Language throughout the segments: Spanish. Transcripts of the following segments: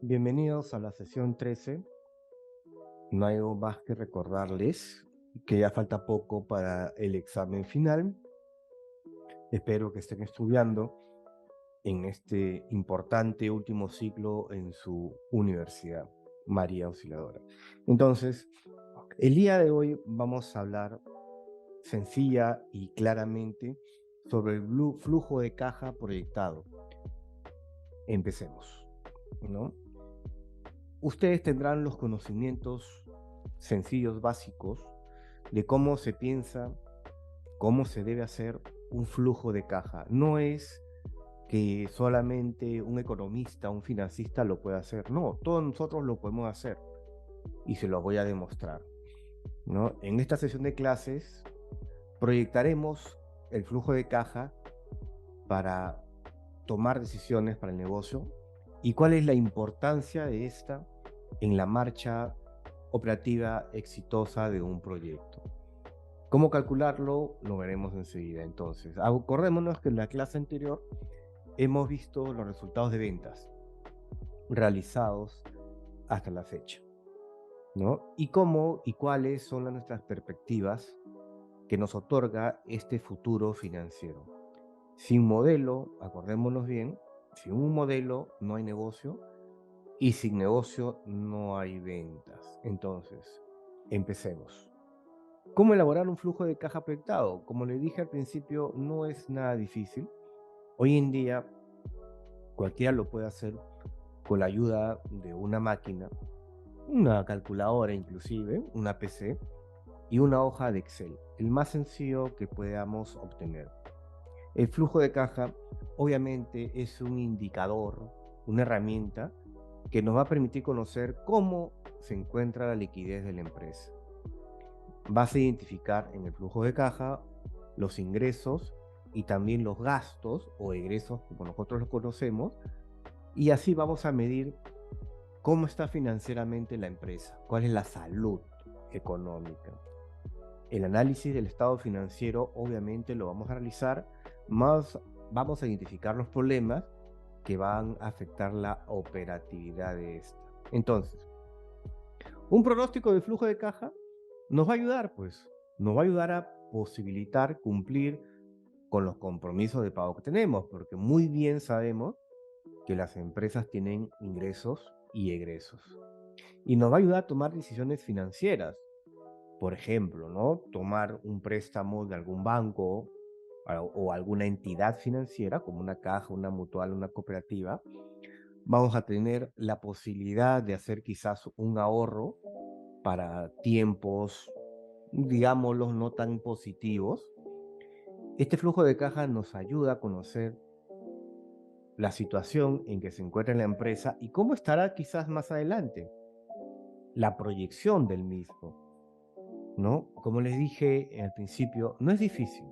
Bienvenidos a la sesión 13. No hay algo más que recordarles que ya falta poco para el examen final. Espero que estén estudiando en este importante último ciclo en su universidad, María Auxiliadora. Entonces, el día de hoy vamos a hablar sencilla y claramente sobre el flujo de caja proyectado. Empecemos, ¿no? Ustedes tendrán los conocimientos sencillos, básicos, de cómo se piensa, cómo se debe hacer un flujo de caja. No es que solamente un economista, un financista lo pueda hacer. No, todos nosotros lo podemos hacer y se lo voy a demostrar, ¿no? En esta sesión de clases proyectaremos el flujo de caja para tomar decisiones para el negocio y cuál es la importancia de esta en la marcha operativa exitosa de un proyecto. ¿Cómo calcularlo? Lo veremos enseguida. Entonces, acordémonos que en la clase anterior hemos visto los resultados de ventas realizados hasta la fecha, ¿no? Y cómo y cuáles son nuestras perspectivas que nos otorga este futuro financiero. Sin modelo, acordémonos bien, sin un modelo no hay negocio y sin negocio no hay ventas. Entonces, empecemos. ¿Cómo elaborar un flujo de caja proyectado? Como le dije al principio, no es nada difícil. Hoy en día cualquiera lo puede hacer con la ayuda de una máquina, una calculadora inclusive, una PC y una hoja de Excel, el más sencillo que podamos obtener. El flujo de caja obviamente es un indicador, una herramienta que nos va a permitir conocer cómo se encuentra la liquidez de la empresa. Vas a identificar en el flujo de caja los ingresos y también los gastos o egresos, como nosotros los conocemos, y así vamos a medir cómo está financieramente la empresa, cuál es la salud económica. El análisis del estado financiero obviamente lo vamos a realizar, más vamos a identificar los problemas que van a afectar la operatividad de esta. Entonces, un pronóstico de flujo de caja nos va a ayudar, pues, nos va a ayudar a posibilitar cumplir con los compromisos de pago que tenemos, porque muy bien sabemos que las empresas tienen ingresos y egresos. Y nos va a ayudar a tomar decisiones financieras. Por ejemplo, ¿no? Tomar un préstamo de algún banco o alguna entidad financiera, como una caja, una mutual, una cooperativa. Vamos a tener la posibilidad de hacer quizás un ahorro para tiempos, digámoslo, no tan positivos. Este flujo de caja nos ayuda a conocer la situación en que se encuentra la empresa y cómo estará quizás más adelante, la proyección del mismo, ¿no? Como les dije al principio, no es difícil.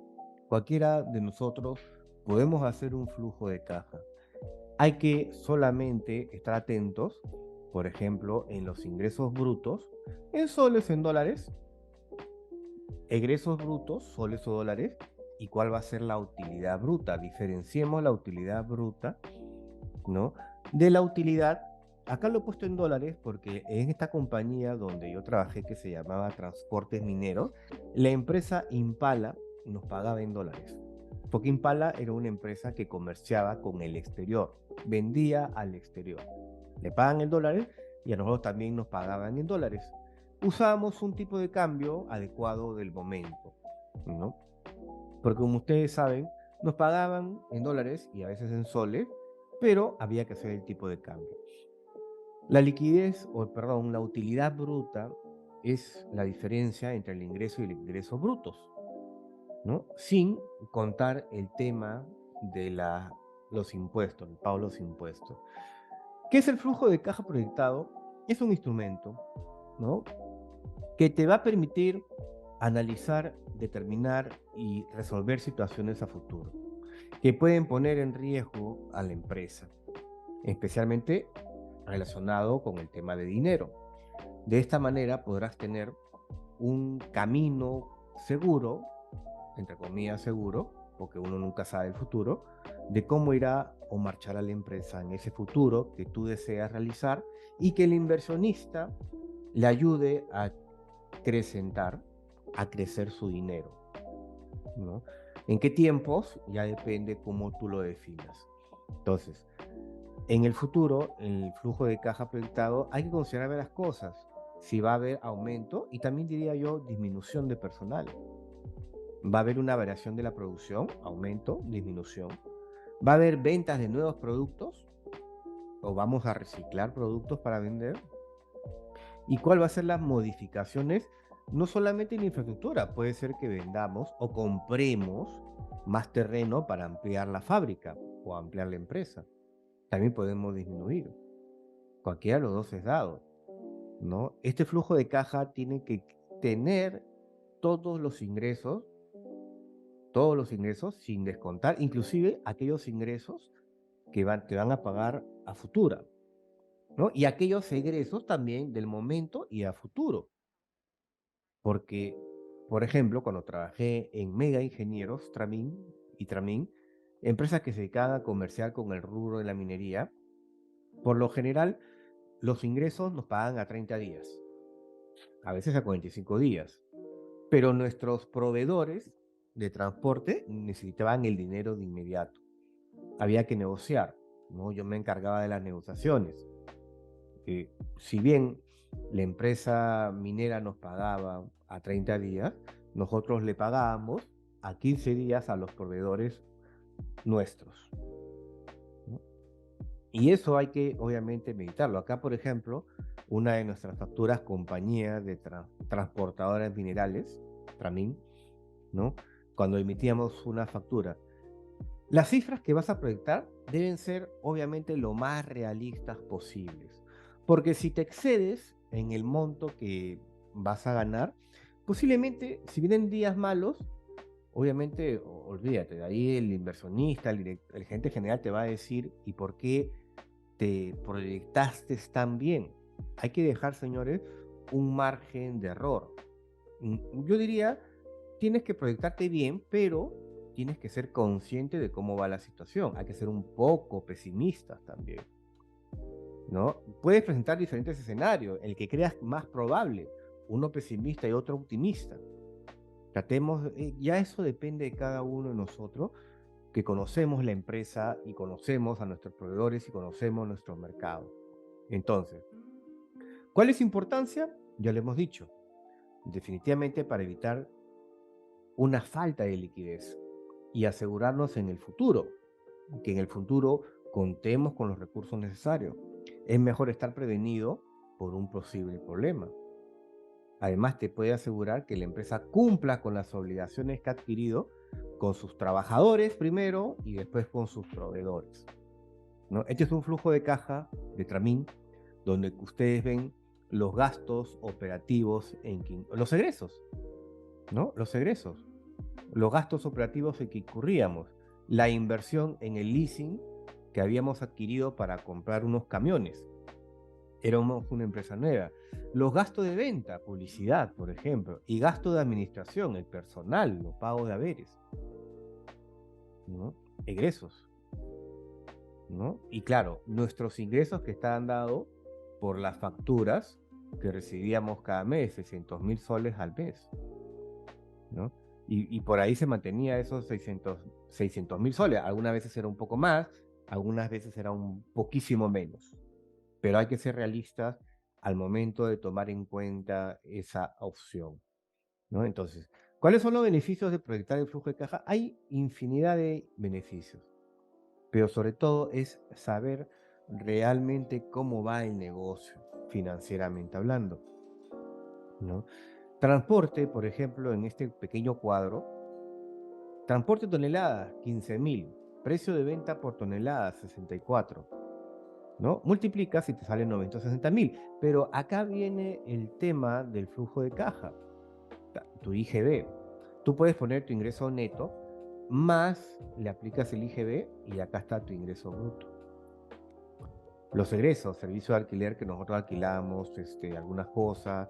Cualquiera de nosotros podemos hacer un flujo de caja. Hay que solamente estar atentos, por ejemplo, en los ingresos brutos, en soles, en dólares, egresos brutos, soles o dólares, y cuál va a ser la utilidad bruta. Diferenciemos la utilidad bruta, ¿no? De la utilidad, acá lo he puesto en dólares porque en esta compañía donde yo trabajé que se llamaba Transportes Mineros, la empresa Impala nos pagaba en dólares. Porque Impala era una empresa que comerciaba con el exterior, vendía al exterior. Le pagan en dólares y a nosotros también nos pagaban en dólares. Usábamos un tipo de cambio adecuado del momento, ¿no? Porque como ustedes saben, nos pagaban en dólares y a veces en soles, pero había que hacer el tipo de cambio. La liquidez, o perdón, la utilidad bruta es la diferencia entre el ingreso y el ingreso brutos, ¿no? Sin contar el tema de los impuestos, el pago de los impuestos. ¿Qué es el flujo de caja proyectado? Es un instrumento, ¿no? Que te va a permitir analizar, determinar y resolver situaciones a futuro que pueden poner en riesgo a la empresa, especialmente relacionado con el tema de dinero. De esta manera podrás tener un camino seguro, entre comillas seguro, porque uno nunca sabe el futuro, de cómo irá o marchará la empresa en ese futuro que tú deseas realizar y que el inversionista le ayude a acrecentar, a crecer su dinero, ¿no? ¿En qué tiempos? Ya depende cómo tú lo definas. Entonces, en el futuro, en el flujo de caja proyectado, hay que considerar varias cosas. Si va a haber aumento y también diría yo disminución de personal. Va a haber una variación de la producción, aumento, disminución. Va a haber ventas de nuevos productos o vamos a reciclar productos para vender. ¿Y cuál va a ser las modificaciones? No solamente en infraestructura, puede ser que vendamos o compremos más terreno para ampliar la fábrica o ampliar la empresa. También podemos disminuir. Cualquiera de los dos es dado, ¿no? Este flujo de caja tiene que tener todos los ingresos sin descontar, inclusive aquellos ingresos que te van a pagar a futura, ¿no? Y aquellos egresos también del momento y a futuro. Porque, por ejemplo, cuando trabajé en Mega Ingenieros, Tramin, empresas que se dedicaban a comerciar con el rubro de la minería, por lo general, los ingresos nos pagan a 30 días, a veces a 45 días. Pero nuestros proveedores de transporte necesitaban el dinero de inmediato. Había que negociar, ¿no? Yo me encargaba de las negociaciones. Si bien la empresa minera nos pagaba a 30 días, nosotros le pagábamos a 15 días a los proveedores nuestros, ¿no? Y eso hay que, obviamente, meditarlo. Acá, por ejemplo, una de nuestras facturas, compañía de transportadoras minerales, Tramin, ¿no? Cuando emitíamos una factura, las cifras que vas a proyectar deben ser obviamente lo más realistas posibles, porque si te excedes en el monto que vas a ganar, posiblemente si vienen días malos, obviamente olvídate, de ahí el inversionista, el gerente general te va a decir, ¿y por qué te proyectaste tan bien? Hay que dejar, señores, un margen de error. Yo diría, tienes que proyectarte bien, pero tienes que ser consciente de cómo va la situación. Hay que ser un poco pesimistas también, ¿no? Puedes presentar diferentes escenarios, el que creas más probable, uno pesimista y otro optimista. Tratemos, ya eso depende de cada uno de nosotros, que conocemos la empresa y conocemos a nuestros proveedores y conocemos nuestro mercado. Entonces, ¿cuál es su importancia? Ya lo hemos dicho, definitivamente para evitar una falta de liquidez y asegurarnos en el futuro, que en el futuro contemos con los recursos necesarios. Es mejor estar prevenido por un posible problema. Además, te puede asegurar que la empresa cumpla con las obligaciones que ha adquirido con sus trabajadores primero y después con sus proveedores, ¿no? Este es un flujo de caja de Tramin donde ustedes ven los gastos operativos los egresos, ¿no? Los egresos, los gastos operativos en que incurríamos, la inversión en el leasing que habíamos adquirido para comprar unos camiones. Éramos una empresa nueva. Los gastos de venta, publicidad, por ejemplo, y gasto de administración, el personal, los pagos de haberes, ¿no? Egresos, ¿no? Y claro, nuestros ingresos que estaban dados por las facturas que recibíamos cada mes, 600.000 soles al mes, ¿no? Y por ahí se mantenía esos 600.000 soles. Algunas veces era un poco más, algunas veces era un poquísimo menos. Pero hay que ser realistas al momento de tomar en cuenta esa opción, ¿no? Entonces, ¿cuáles son los beneficios de proyectar el flujo de caja? Hay infinidad de beneficios, pero sobre todo es saber realmente cómo va el negocio, financieramente hablando, ¿no? Transporte, por ejemplo, en este pequeño cuadro, transporte tonelada, 15.000. Precio de venta por tonelada, 64. ¿No? Multiplicas y te salen 960.000. Pero acá viene el tema del flujo de caja, tu IGB. Tú puedes poner tu ingreso neto, más le aplicas el IGB y acá está tu ingreso bruto. Los egresos, servicio de alquiler que nosotros alquilamos, algunas cosas,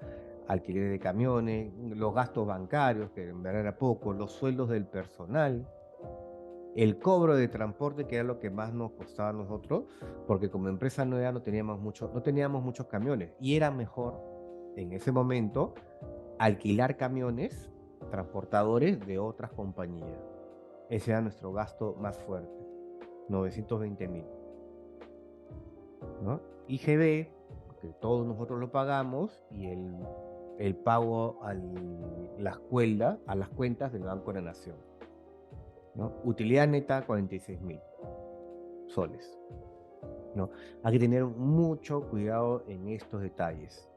alquiler de camiones, los gastos bancarios, que en verdad era poco, los sueldos del personal, el cobro de transporte, que era lo que más nos costaba a nosotros, porque como empresa nueva no teníamos muchos camiones y era mejor en ese momento alquilar camiones transportadores de otras compañías. Ese era nuestro gasto más fuerte, 920.000, ¿no? IGB, que todos nosotros lo pagamos, y el pago a las cuentas del Banco de la Nación, ¿no? Utilidad neta, 46.000 soles, ¿no? Hay que tener mucho cuidado en estos detalles,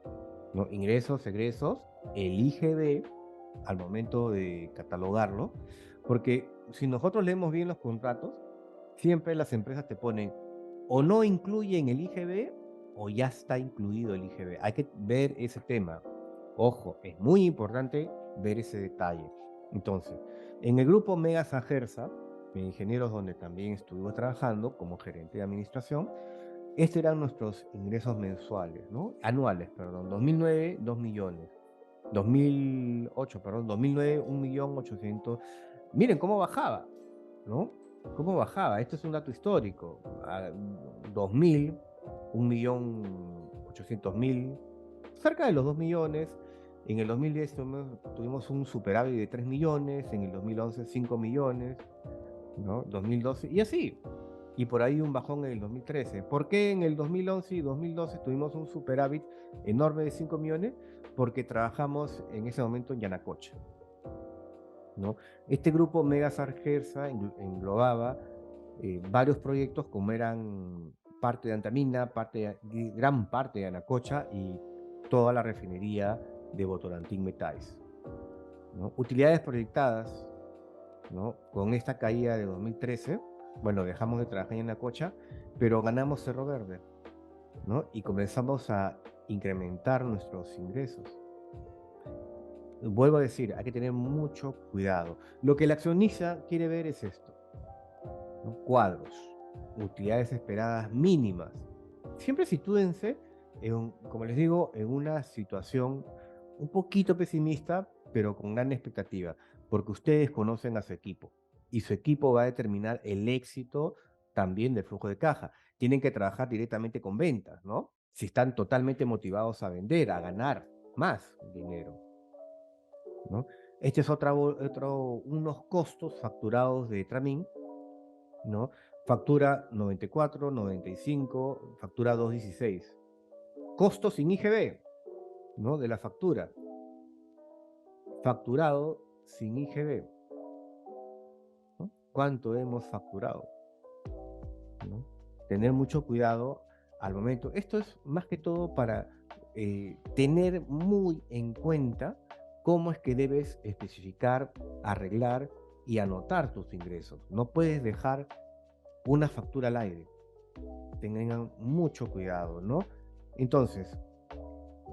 ¿no? Ingresos, egresos, el IGB al momento de catalogarlo, porque si nosotros leemos bien los contratos, siempre las empresas te ponen o no incluyen el IGB o ya está incluido el IGB. Hay que ver ese tema. Ojo, es muy importante ver ese detalle. Entonces, en el grupo Mega Sagersa, de ingenieros donde también estuvimos trabajando como gerente de administración, estos eran nuestros ingresos mensuales, ¿no? Anuales, perdón. 2009, 2 millones. 2008, perdón, 2009, 1.800.000. Miren cómo bajaba, ¿no? ¿Cómo bajaba? Esto es un dato histórico. A 2000, 1.800.000, cerca de los 2 millones. En el 2010 tuvimos un superávit de 3 millones, en el 2011 5 millones, ¿no? 2012, y así. Y por ahí un bajón en el 2013. ¿Por qué en el 2011 y 2012 tuvimos un superávit enorme de 5 millones? Porque trabajamos en ese momento en Yanacocha, ¿no? Este grupo Mega Sargersa englobaba varios proyectos como eran parte de Antamina, gran parte de Yanacocha y toda la refinería de Votorantim Metais, ¿no? Utilidades proyectadas, ¿no? Con esta caída de 2013, bueno, dejamos de trabajar en Yanacocha, pero ganamos Cerro Verde, ¿no? Y comenzamos a incrementar nuestros ingresos. Vuelvo a decir, hay que tener mucho cuidado. Lo que el accionista quiere ver es esto, ¿no? Cuadros, utilidades esperadas mínimas. Siempre sitúense, como les digo, en una situación un poquito pesimista, pero con gran expectativa, porque ustedes conocen a su equipo y su equipo va a determinar el éxito también del flujo de caja. Tienen que trabajar directamente con ventas, ¿no? Si están totalmente motivados a vender, a ganar más dinero, ¿no? Este es unos costos facturados de Tramin, ¿no? Factura 94, 95, factura 216. Costos sin IGB, ¿no? De la factura. Facturado sin IGB, ¿no? ¿Cuánto hemos facturado? ¿No? Tener mucho cuidado al momento. Esto es más que todo para tener muy en cuenta cómo es que debes especificar, arreglar y anotar tus ingresos. No puedes dejar una factura al aire. Tengan mucho cuidado, ¿no? Entonces,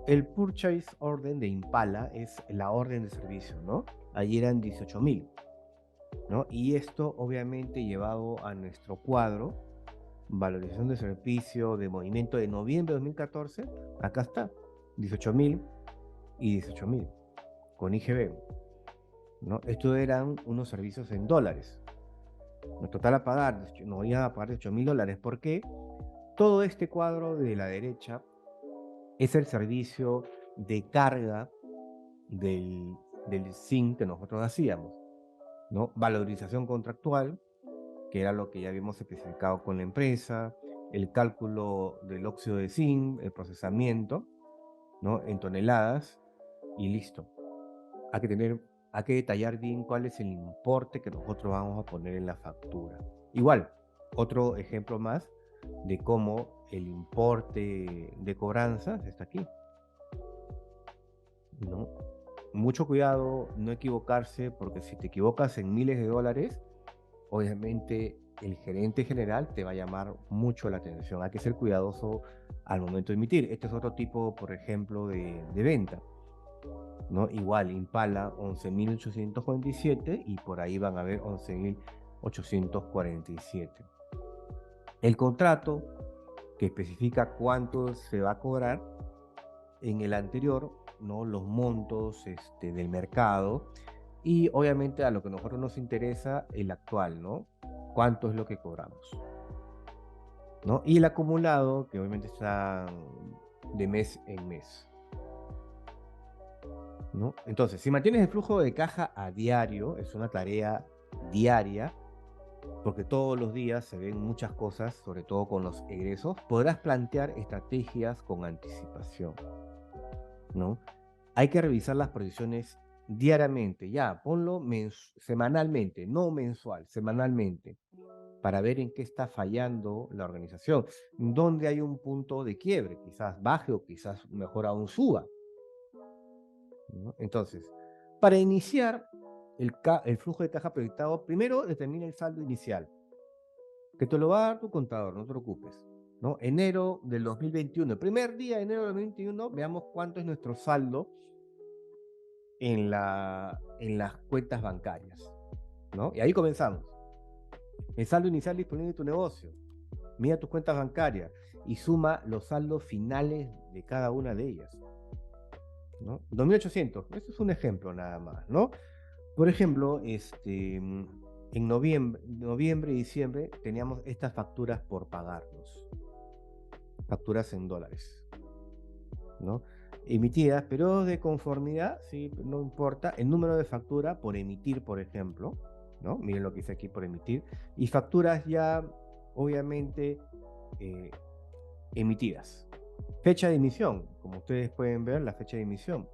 el purchase order de Impala es la orden de servicio, ¿no? Allí eran 18.000, ¿no? Y esto obviamente llevado a nuestro cuadro, valorización de servicio de movimiento de noviembre de 2014, acá está, 18.000 y 18.000, con IGB, ¿no? Estos eran unos servicios en dólares. En total a pagar, nos iban a pagar $8.000. ¿Por qué? Todo este cuadro de la derecha es el servicio de carga del, del zinc que nosotros hacíamos, ¿no? Valorización contractual, que era lo que ya habíamos especificado con la empresa, el cálculo del óxido de zinc, el procesamiento, ¿no? En toneladas y listo. Hay que detallar bien cuál es el importe que nosotros vamos a poner en la factura. Igual, otro ejemplo más de cómo el importe de cobranzas está aquí, ¿no? Mucho cuidado, no equivocarse, porque si te equivocas en miles de dólares, obviamente el gerente general te va a llamar mucho la atención. Hay que ser cuidadoso al momento de emitir. Este es otro tipo, por ejemplo, de venta, ¿no? Igual, Impala 11.847 y por ahí van a ver 11.847. El contrato que especifica cuánto se va a cobrar en el anterior, ¿no? Los montos del mercado y obviamente a lo que a nosotros nos interesa, el actual, ¿no? cuánto es lo que cobramos, ¿no? Y el acumulado, que obviamente está de mes en mes, ¿no? Entonces, si mantienes el flujo de caja a diario, es una tarea diaria, porque todos los días se ven muchas cosas, sobre todo con los egresos, podrás plantear estrategias con anticipación, ¿no? Hay que revisar las proyecciones diariamente, ya, ponlo semanalmente, no mensual, semanalmente, para ver en qué está fallando la organización, dónde hay un punto de quiebre, quizás baje o quizás mejor aún suba, ¿no? Entonces, para iniciar el flujo de caja proyectado, primero determina el saldo inicial, que te lo va a dar tu contador, no te preocupes, ¿no? Enero del 2021, el primer día de enero del 2021, veamos cuánto es nuestro saldo en las cuentas bancarias, ¿no? Y ahí comenzamos. El saldo inicial disponible de tu negocio. Mira tus cuentas bancarias y suma los saldos finales de cada una de ellas, ¿no? 2.800, eso es un ejemplo nada más, ¿no? Por ejemplo, en noviembre y diciembre teníamos estas facturas por pagarnos, facturas en dólares, ¿no? Emitidas, periodos de conformidad, sí, no importa, el número de factura por emitir, por ejemplo, ¿no? Miren lo que hice aquí por emitir, y facturas ya, obviamente, eh, emitidas. Fecha de emisión, como ustedes pueden ver, la fecha de emisión.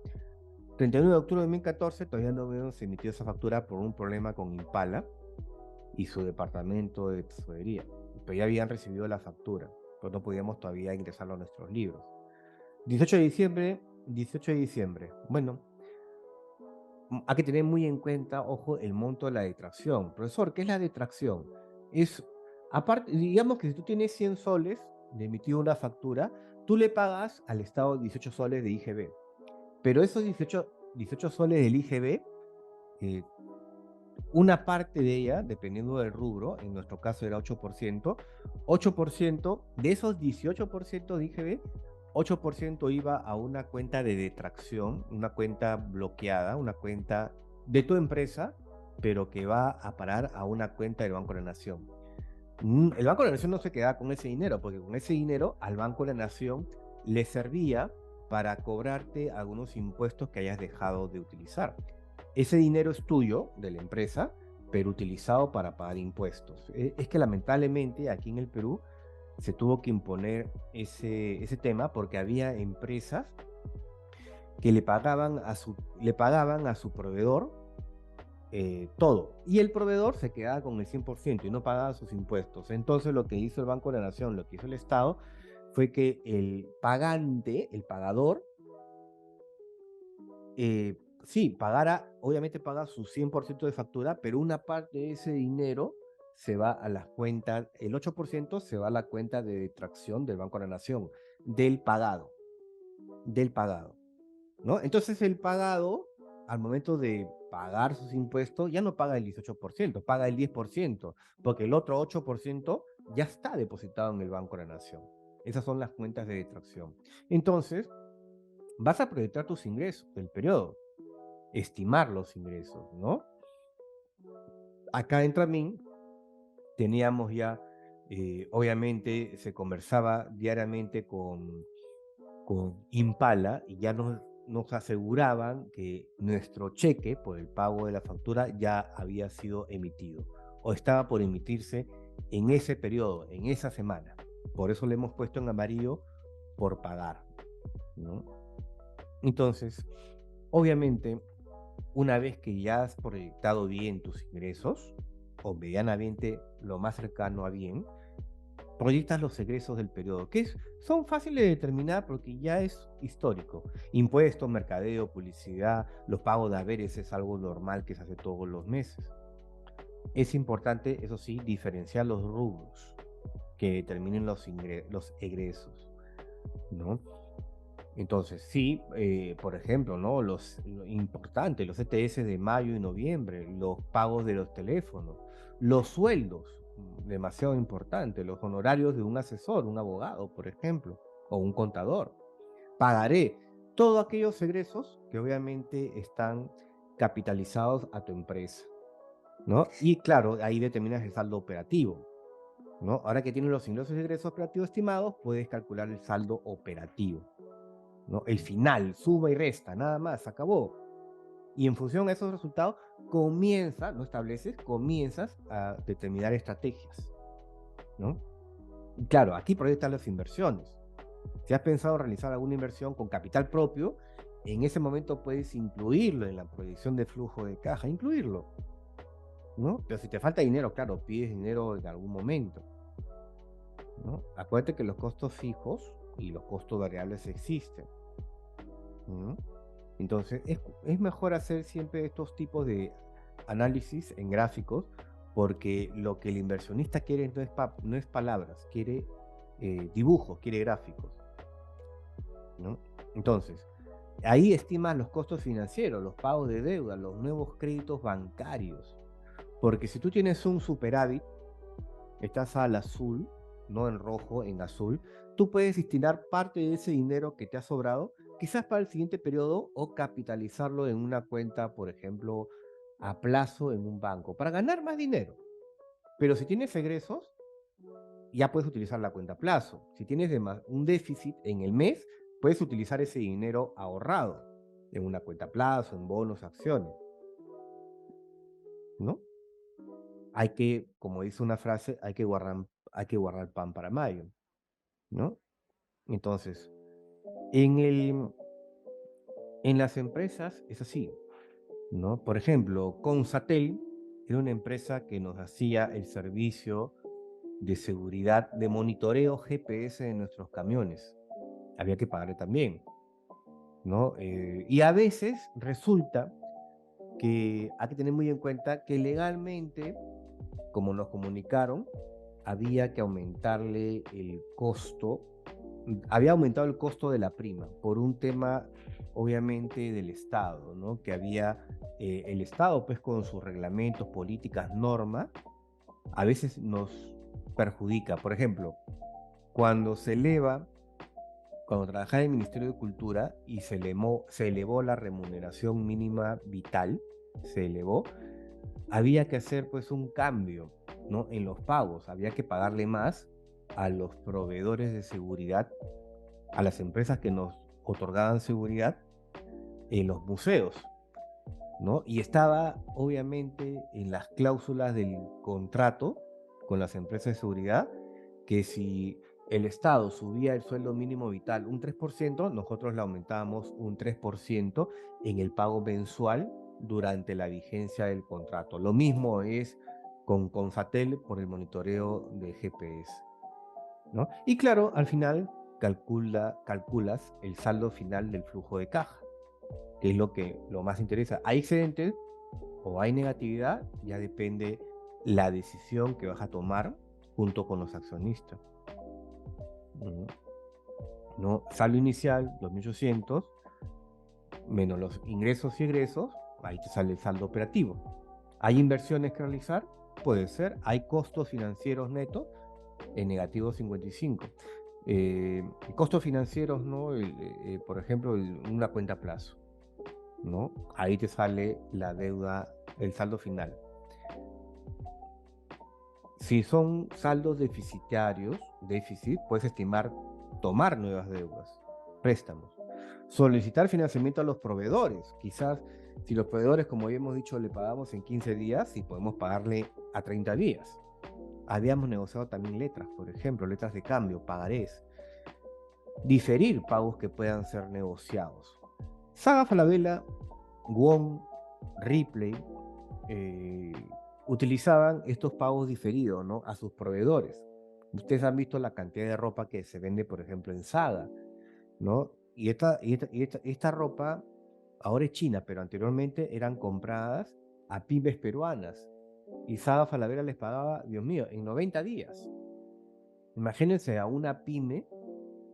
31 de octubre de 2014, todavía no habíamos emitido esa factura por un problema con Impala y su departamento de tesorería, pero ya habían recibido la factura, pero no podíamos todavía ingresarlo a nuestros libros. 18 de diciembre, 18 de diciembre. Bueno, hay que tener muy en cuenta, ojo, el monto de la detracción. Profesor, ¿qué es la detracción? Es, aparte, digamos que si tú tienes 100 soles de emitir una factura, tú le pagas al Estado 18 soles de IGB. Pero esos 18 soles del IGB, eh, una parte de ella, dependiendo del rubro, en nuestro caso era 8% de esos 18% de IGB, 8% iba a una cuenta de detracción, una cuenta bloqueada, una cuenta de tu empresa, pero que va a parar a una cuenta del Banco de la Nación. El Banco de la Nación no se quedaba con ese dinero, porque con ese dinero al Banco de la Nación le servía para cobrarte algunos impuestos que hayas dejado de utilizar. Ese dinero es tuyo, de la empresa, pero utilizado para pagar impuestos. Es que lamentablemente aquí en el Perú se tuvo que imponer ese tema porque había empresas que le pagaban a su proveedor todo. Y el proveedor se quedaba con el 100% y no pagaba sus impuestos. Entonces lo que hizo el Banco de la Nación, lo que hizo el Estado, fue que el pagante, el pagador, sí, obviamente paga su 100% de factura, pero una parte de ese dinero se va a las cuentas, el 8% se va a la cuenta de detracción del Banco de la Nación, del pagado, del pagado, ¿no? Entonces el pagado, al momento de pagar sus impuestos, ya no paga el 18%, paga el 10%, porque el otro 8% ya está depositado en el Banco de la Nación. Esas son las cuentas de detracción. Entonces, vas a proyectar tus ingresos del periodo, estimar los ingresos, ¿no? Acá en Tramín teníamos ya, obviamente se conversaba diariamente con Impala y ya nos aseguraban que nuestro cheque por el pago de la factura ya había sido emitido o estaba por emitirse en ese periodo, en esa semana. Por eso le hemos puesto en amarillo por pagar, ¿no? Entonces, obviamente, una vez que ya has proyectado bien tus ingresos, o medianamente lo más cercano a bien, proyectas los egresos del periodo, son fáciles de determinar porque ya es histórico. Impuestos, mercadeo, publicidad, los pagos de haberes es algo normal que se hace todos los meses. Es importante, eso sí, diferenciar los rubros que determinen los egresos, ¿no? Entonces, sí, por ejemplo, ¿no? Lo importante, los ETS de mayo y noviembre, los pagos de los teléfonos, los sueldos, demasiado importante, los honorarios de un asesor, un abogado, por ejemplo, o un contador. Pagaré todos aquellos egresos que obviamente están capitalizados a tu empresa, ¿no? Y claro, ahí determinas el saldo operativo, ¿no? Ahora que tienes los ingresos y egresos operativos estimados, puedes calcular el saldo operativo, ¿no? El final, suma y resta, nada más, acabó. Y en función a esos resultados, comienzas a determinar estrategias, ¿no? Y claro, aquí proyectas las inversiones. Si has pensado realizar alguna inversión con capital propio, en ese momento puedes incluirlo en la proyección de flujo de caja, incluirlo, ¿no? Pero si te falta dinero, claro, pides dinero en algún momento, ¿no? Acuérdate que los costos fijos y los costos variables existen, ¿no? Entonces, es mejor hacer siempre estos tipos de análisis en gráficos, porque lo que el inversionista quiere no es palabras, quiere dibujos, quiere gráficos, ¿no? Entonces, ahí estimas los costos financieros, los pagos de deuda, los nuevos créditos bancarios, porque si tú tienes un superávit, estás al azul, no en rojo, en azul, tú puedes destinar parte de ese dinero que te ha sobrado, quizás para el siguiente periodo, o capitalizarlo en una cuenta, por ejemplo, a plazo en un banco, para ganar más dinero. Pero si tienes egresos, ya puedes utilizar la cuenta a plazo. Si tienes un déficit en el mes, puedes utilizar ese dinero ahorrado en una cuenta a plazo, en bonos, acciones, ¿no? Hay que, como dice una frase, hay que guardar pan para mayo, ¿no? Entonces, en el, en las empresas es así, ¿no? Por ejemplo, Consatel era una empresa que nos hacía el servicio de seguridad, de monitoreo GPS de nuestros camiones. Había que pagarle también, ¿no? Y a veces resulta que hay que tener muy en cuenta que legalmente, como nos comunicaron, había que aumentarle el costo, había aumentado el costo de la prima por un tema, obviamente, del Estado, ¿no? Que había el Estado, pues, con sus reglamentos, políticas, normas, a veces nos perjudica. Por ejemplo, cuando se eleva, cuando trabajaba en el Ministerio de Cultura y se elevó la remuneración mínima vital, se elevó, había que hacer pues un cambio, ¿no? En los pagos, había que pagarle más a los proveedores de seguridad, a las empresas que nos otorgaban seguridad en los museos, ¿no? Y estaba obviamente en las cláusulas del contrato con las empresas de seguridad que si el Estado subía el sueldo mínimo vital un 3%, nosotros le aumentábamos un 3% en el pago mensual durante la vigencia del contrato. Lo mismo es con Consatel por el monitoreo de GPS, ¿no? Y claro, al final calculas el saldo final del flujo de caja, que es lo más interesa. ¿Hay excedentes o hay negatividad? Ya depende la decisión que vas a tomar junto con los accionistas. Ujú. ¿No? Saldo inicial, 2.800, menos los ingresos y egresos, ahí te sale el saldo operativo. ¿Hay inversiones que realizar? Puede ser. ¿Hay costos financieros netos? En negativo 55. Costos financieros, ¿no? Por ejemplo, una cuenta a plazo, ¿no? Ahí te sale la deuda, el saldo final. Si son saldos deficitarios, déficit, puedes estimar tomar nuevas deudas, préstamos. Solicitar financiamiento a los proveedores. Quizás si los proveedores, como ya hemos dicho, le pagamos en 15 días y podemos pagarle a 30 días. Habíamos negociado también letras, por ejemplo, letras de cambio, pagarés. Diferir pagos que puedan ser negociados. Saga Falabella, Wong, Ripley, eh, utilizaban estos pagos diferidos, ¿no? A sus proveedores. Ustedes han visto la cantidad de ropa que se vende, por ejemplo, en Saga, ¿no? Y esta ropa ahora es china, pero anteriormente eran compradas a pymes peruanas. Y Saga Falabella les pagaba, Dios mío, en 90 días. Imagínense a una pyme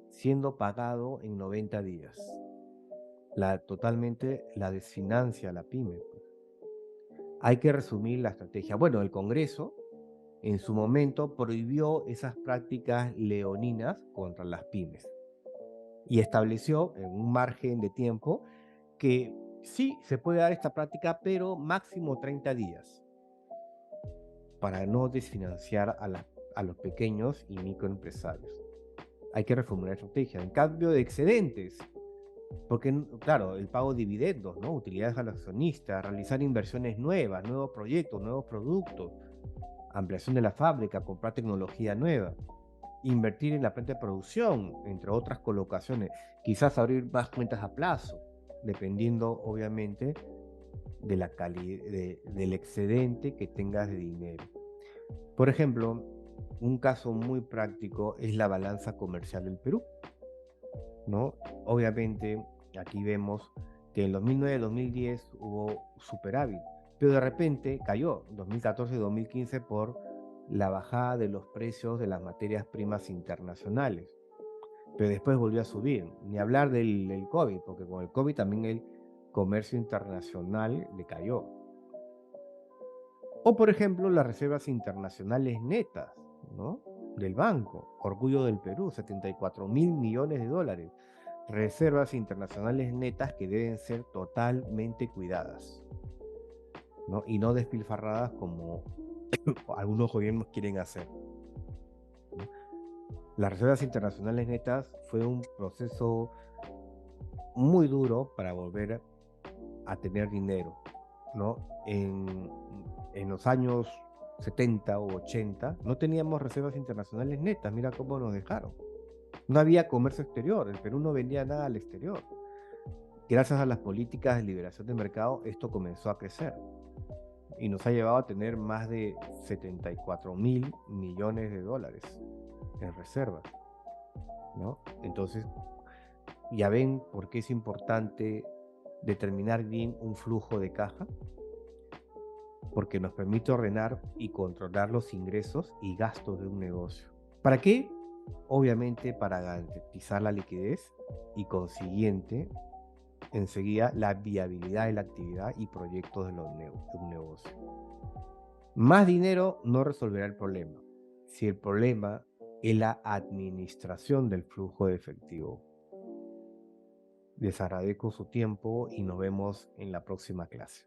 siendo pagado en 90 días. Totalmente la desfinancia a la pyme, pues. Hay que resumir la estrategia. Bueno, el Congreso en su momento prohibió esas prácticas leoninas contra las pymes y estableció en un margen de tiempo que sí se puede dar esta práctica, pero máximo 30 días. para no desfinanciar a los pequeños y microempresarios. Hay que reformular la estrategia. En cambio de excedentes, porque, claro, el pago de dividendos, ¿no? Utilidades a los accionistas, realizar inversiones nuevas, nuevos proyectos, nuevos productos, ampliación de la fábrica, comprar tecnología nueva, invertir en la planta de producción, entre otras colocaciones, quizás abrir más cuentas a plazo, dependiendo obviamente de la del excedente que tengas de dinero. Por ejemplo, un caso muy práctico es la balanza comercial del Perú, ¿no? Obviamente, aquí vemos que en 2009-2010 hubo superávit, pero de repente cayó, 2014-2015, por la bajada de los precios de las materias primas internacionales, pero después volvió a subir. Ni hablar del COVID, porque con el COVID también el comercio internacional le cayó. O, por ejemplo, las reservas internacionales netas, ¿no? Del banco, orgullo del Perú, 74.000 millones de dólares. Reservas internacionales netas que deben ser totalmente cuidadas, ¿no? Y no despilfarradas como algunos gobiernos quieren hacer, ¿no? Las reservas internacionales netas fue un proceso muy duro para volver a tener dinero, ¿no? En los años 70 o 80 no teníamos reservas internacionales netas, mira cómo nos dejaron. No había comercio exterior, el Perú no vendía nada al exterior. Gracias a las políticas de liberación de mercado, esto comenzó a crecer y nos ha llevado a tener más de 74.000 millones de dólares en reservas, ¿no? Entonces, ya ven por qué es importante determinar bien un flujo de caja, porque nos permite ordenar y controlar los ingresos y gastos de un negocio. ¿Para qué? Obviamente para garantizar la liquidez y consiguiente enseguida la viabilidad de la actividad y proyectos de un negocio. Más dinero no resolverá el problema, si el problema es la administración del flujo de efectivo. Les agradezco su tiempo y nos vemos en la próxima clase.